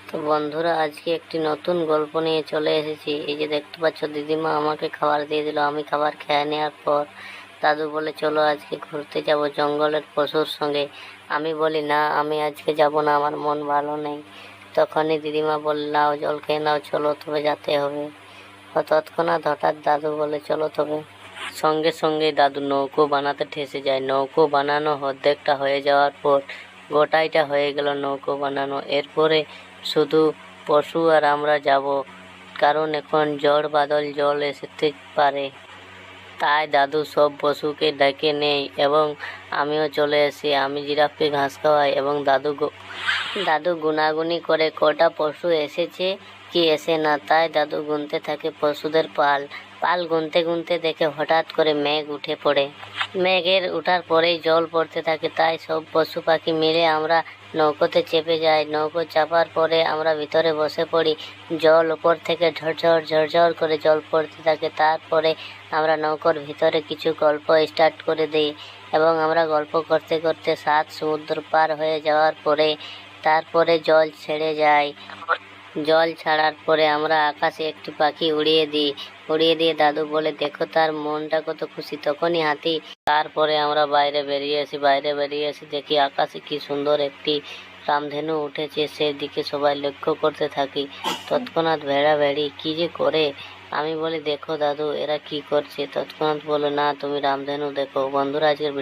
তো বন্ধুরা, আজকে একটি নতুন গল্প নিয়ে চলে এসেছি। এই যে দেখতে পাচ্ছ, দিদিমা আমাকে খাবার দিয়ে দিল। আমি খাবার খেয়ে নেওয়ার পর দাদু বলে, চলো আজকে ঘুরতে যাব জঙ্গলের পশুর সঙ্গে। আমি বলি, না, আমি আজকে যাব না, আমার মন ভালো নেই। তখনই দিদিমা বলল, নাও জল খেয়ে নাও, চলো তবে যেতে হবে। তৎক্ষণাৎ হঠাৎ দাদু বলে, চলো তবে। সঙ্গে সঙ্গে দাদু নৌকো বানাতে ঠেসে যায়। নৌকো বানানো অর্ধেকটা হয়ে যাওয়ার পর গোটাইটা হয়ে গেল নৌকো বানানো। এরপরে শুধু পশু আর আমরা যাব, কারণ এখন ঝড় বাদল জল আসতে পারে। তাই দাদু সব পশুকে ডেকে নেয় এবং আমিও চলে আসি। আমি জিরাফকে ঘাস খাওয়াই এবং দাদু গুনাগুনি করে কটা পশু এসেছে কি এসে না, তাই দাদু গুনতে থাকে পশুদের পাল। পাল গুনতে গুনতে দেখে হঠাৎ করে মেঘ উঠে পড়ে। মেঘের উঠার পরেই জল পড়তে থাকে, তাই সব পশু পাখি মিলে আমরা নৌকোতে চেপে যাই। নৌকো চাপার পরে আমরা ভিতরে বসে পড়ি। জল উপর থেকে ঝরঝর ঝরঝর করে জল পড়তে থাকে। তারপরে আমরা নৌকোর ভিতরে কিছু গল্প স্টার্ট করে দিই এবং আমরা গল্প করতে করতে 7 সমুদ্র পার হয়ে যাওয়ার পরে তারপরে জল ছেড়ে যায়। জল ছাড়ার পরে আমরা আকাশে একটি পাখি উড়িয়ে দিয়ে দাদু বলে, দেখো তার মনটা কত খুশি। তখনই হাতি। তারপরে আমরা বাইরে বেরিয়ে এসে দেখি আকাশে কি সুন্দর একটি রামধেনু উঠেছে। সেদিকে সবাই লক্ষ্য করতে থাকি। তৎক্ষণাৎ ভেড়ি কি যে করে। আমি বলি, দেখো দাদু, এরা কি করছে? তৎক্ষণাৎ বলে, না, তুমি রামধেনু দেখো। বন্ধুরা, আজকের